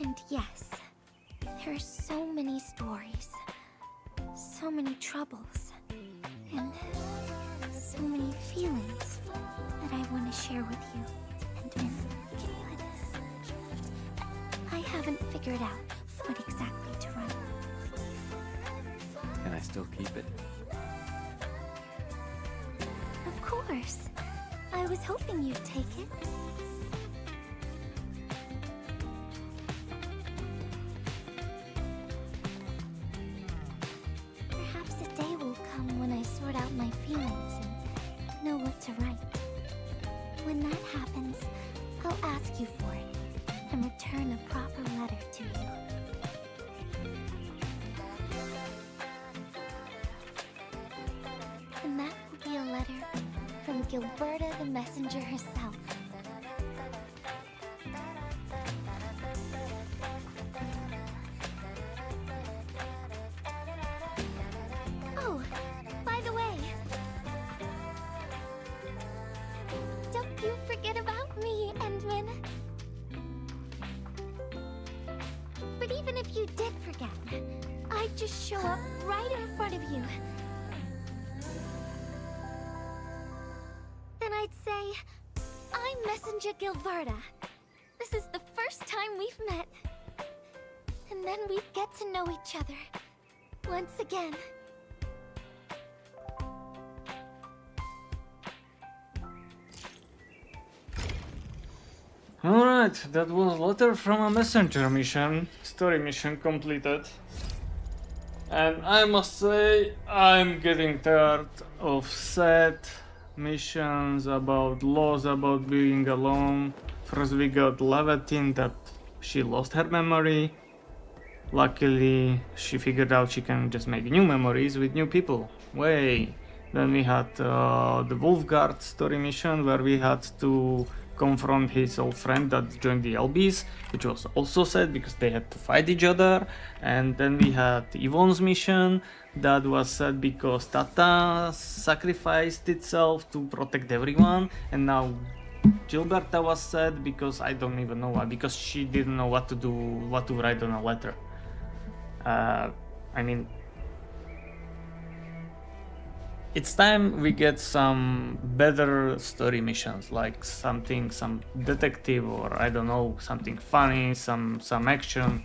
And yes, there are so many stories, so many troubles, and so many to share with you. And I haven't figured out what exactly to write. Can I still keep it? Of course. I was hoping you'd take it. Perhaps a day will come when I sort out my feelings and know what to write. When that happens, I'll ask you for it and return a proper letter to you. And that will be a letter from Gilberta the messenger herself. Oh, by the way, don't you forget about me, Endman. But even if you did forget, I'd just show up right in front of you. Then I'd say, I'm Messenger Gilberta. This is the first time we've met. And then we'd get to know each other once again. Alright, that was letter from a messenger mission, story mission completed. And I must say, I'm getting tired of sad missions about loss, about being alone. First we got Leviathan that she lost her memory. Luckily, she figured out she can just make new memories with new people. Way! Then we had the Wolfguard story mission where we had to confront his old friend that joined the LBs, which was also sad because they had to fight each other. And then we had Yvonne's mission that was sad because Tata sacrificed itself to protect everyone, and now Gilberta was sad because I don't even know why, because she didn't know what to do, what to write on a letter. I mean, it's time we get some better story missions, like some detective, or I don't know, something funny, some action.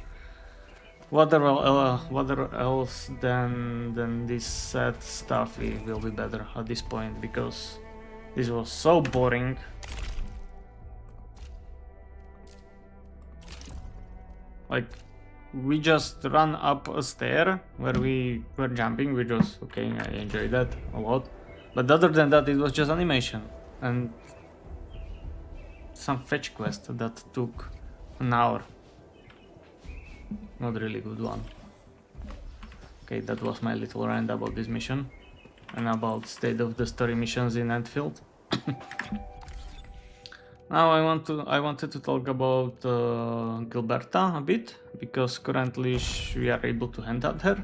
Whatever else than this sad stuff will be better at this point, because this was so boring. Like, we just ran up a stair where we were jumping, which was okay, I enjoyed that a lot. But other than that, it was just animation and some fetch quest that took an hour. Not really good one. Okay, that was my little rant about this mission and about state of the story missions in Endfield. Now I wanted to talk about Gilberta a bit, because currently we are able to hand out her.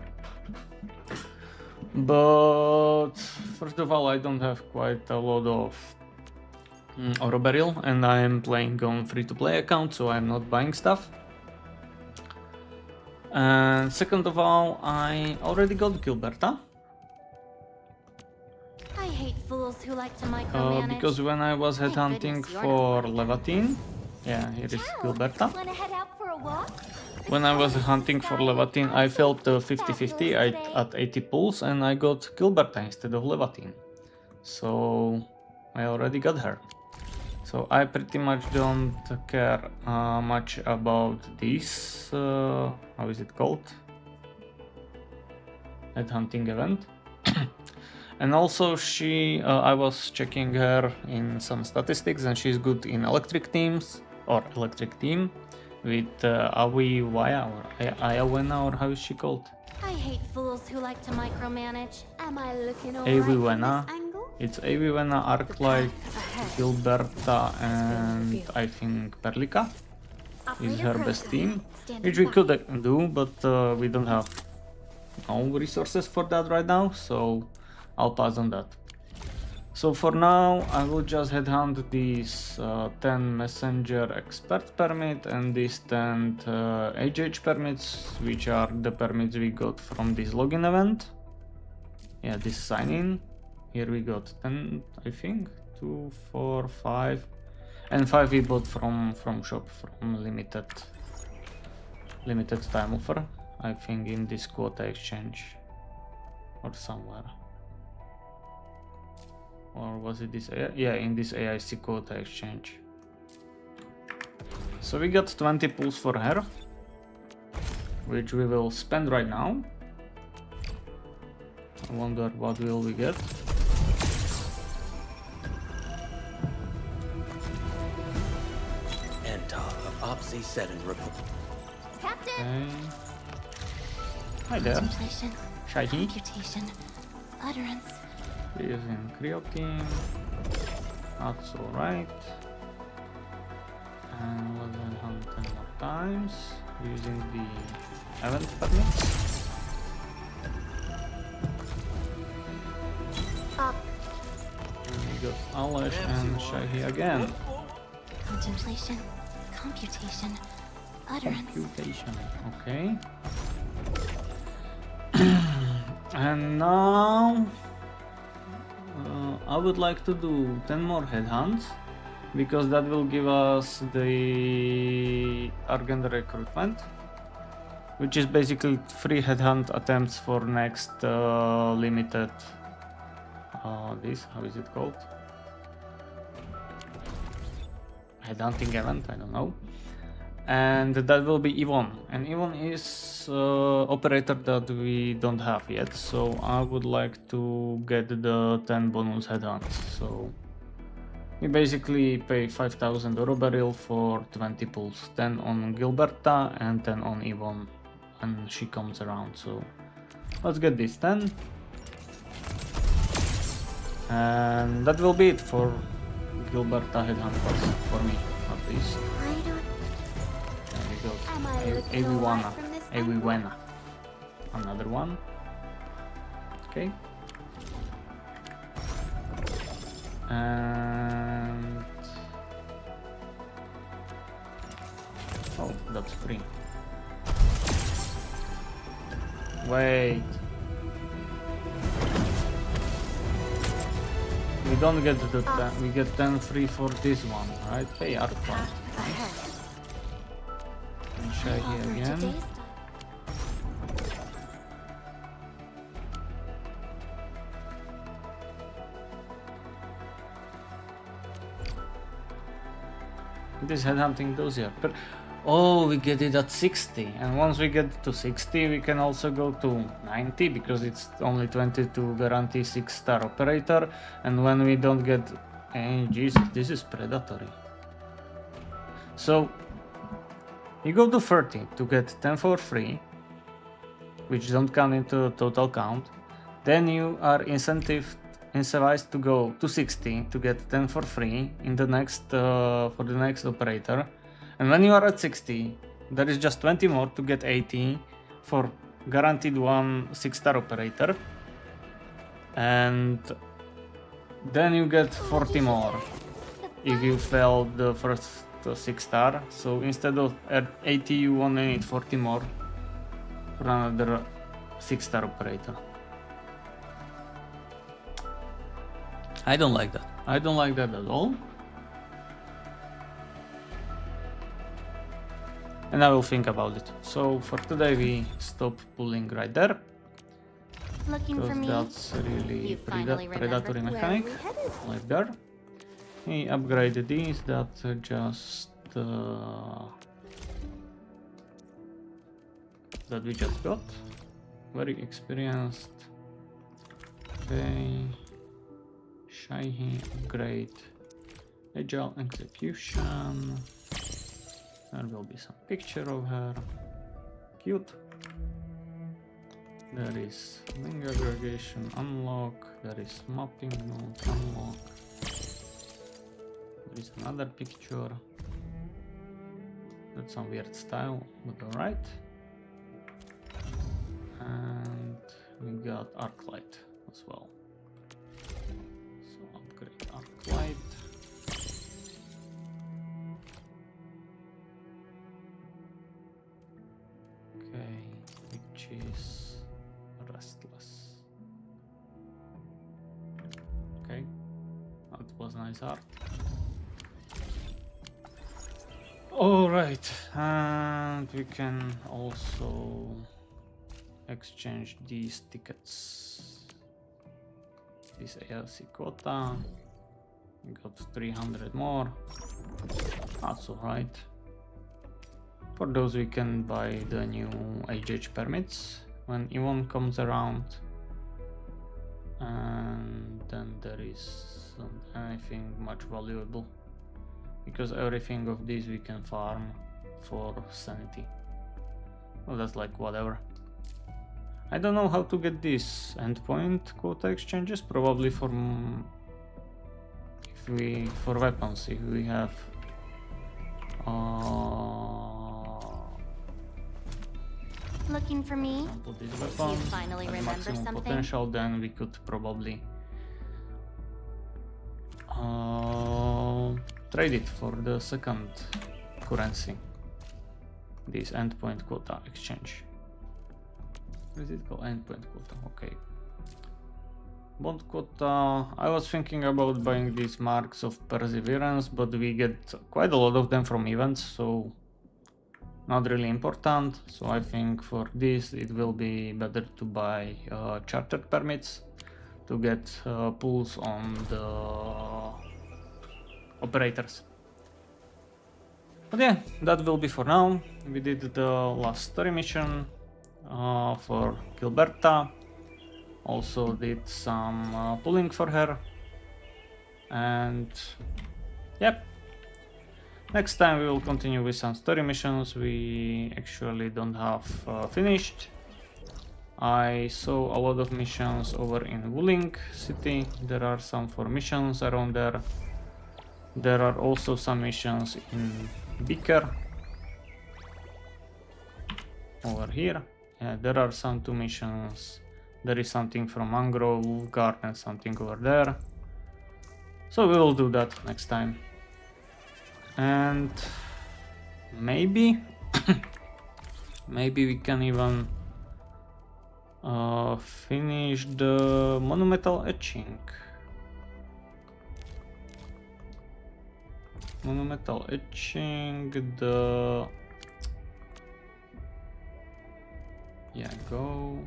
But first of all, I don't have quite a lot of Oro Beryl, and I am playing on free-to-play account, so I'm not buying stuff. And second of all, I already got Gilberta. I hate fools who like to micromanage. Because when I was headhunting for Leviathan, yeah, here is Gilberta. Wanna head out for a walk? When I was hunting for Leviathan, I felt 50-50 at 80 pulls, and I got Gilberta instead of Leviathan. So I already got her. So I pretty much don't care much about this, how is it called? Headhunting event. And also I was checking her in some statistics, and she's good in electric teams, or electric team, with Awiwaya, or Ayawena, or how is she called? I hate fools who like to micromanage. Am I looking alright Awiwena. from this angle? It's Awiwena, Arknights, Gilberta, and I think Perlika is her best team, which we could do, but we don't have no resources for that right now, so I'll pass on that. So for now, I will just headhunt these 10 messenger expert permit and these 10 HH permits, which are the permits we got from this login event. Yeah, this sign in. Here we got 10, I think, 2, 4, 5, and 5 we bought from shop, from limited time offer. I think in this quota exchange or somewhere. Or was it this? Yeah, in this AIC quota exchange. So we got 20 pulls for her, which we will spend right now. I wonder what will we get. Opsy said in report. Captain! Okay. Hi there. Contemplation, Shiny. computation, utterance. Using creatine. That's alright. And let's then hunt 10 more times using the event permits. And we got Alish and Shahi again. Contemplation, computation, utterance. Computation, okay. And now I would like to do 10 more headhunts, because that will give us the Argent recruitment, which is basically 3 headhunt attempts for next limited this, how is it called? Headhunting event, I don't know. And that will be Yvonne, and Yvonne is operator that we don't have yet, so I would like to get the 10 bonus headhunts. So we basically pay 5,000 euro barrel for 20 pulls, 10 on Gilberta and 10 on Yvonne when she comes around. So let's get this 10, and that will be it for Gilberta headhunters, for me at least. Aviwana. Another one. Okay. And oh, that's free. Wait. We don't get the 10, we get 10 free for this one, right? Pay Arknights. And share here again. This headhunting does here. Oh, we get it at 60, and once we get to 60 we can also go to 90, because it's only 20 to guarantee 6-star operator, and when we don't get... Hey, Jesus, this is predatory. So you go to 30 to get 10 for free, which don't count into total count. Then you are incentivized to go to 60 to get 10 for free in the next for the next operator. And when you are at 60, there is just 20 more to get 80 for guaranteed 1 6-star operator. And then you get 40 more if you fail the first 6-star. So instead of at 80, you only need 40 more for another 6-star operator. I don't like that. I don't like that at all. And I will think about it. So for today we stop pulling right there. Looking for me? That's really You finally predatory remembered mechanic. where we headed. Like there. He upgraded these, that just that we just got. Very experienced. Okay. Shiny upgrade. Agile execution. There will be some picture of her. Cute. There is wing aggregation unlock. There is mapping node unlock. There is another picture. That's some weird style, but alright. And we got Arklight as well. So upgrade Arklight. Okay, which is restless. Okay, that was was nice art. Alright, and we can also exchange these tickets. This ALC quota. We got 300 more. That's alright. For those we can buy the new HH permits when Yvonne comes around. And then there isn't anything much valuable, because everything of these we can farm for sanity. Well, that's like whatever. I don't know how to get these endpoint quota exchanges, probably for weapons, if we have Looking for me? this weapon You finally has remember maximum something? potential, then we could probably trade it for the second currency, this endpoint quota exchange. What is it called? Endpoint quota. Okay. Bond quota. I was thinking about buying these marks of perseverance, but we get quite a lot of them from events, so not really important. So I think for this it will be better to buy chartered permits to get pulls on the operators. But yeah, that will be for now. We did the last story mission for Gilberta. Also did some pulling for her. And yep. Next time we will continue with some story missions we actually don't have finished. I saw a lot of missions over in Wuling city. There are some for missions around there. There are also some missions in Beaker. Over here. Yeah, there are some 2 missions. There is something from Mangrove, Wolfguard, and something over there. So we will do that next time. And maybe maybe we can even finish the monumental etching. Monumental etching, the go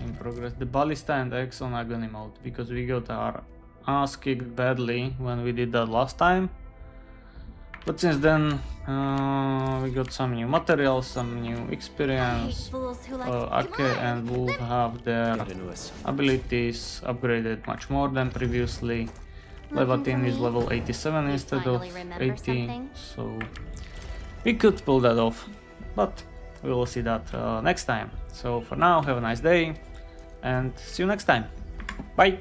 in progress, the ballista and X on agony mode, because we got our ass kicked badly when we did that last time. But since then, we got some new materials, some new experience. Arke and Wolf have their abilities upgraded much more than previously. Levatin is level 87 instead of 80, so we could pull that off. But we will see that next time. So for now, have a nice day and see you next time. Bye!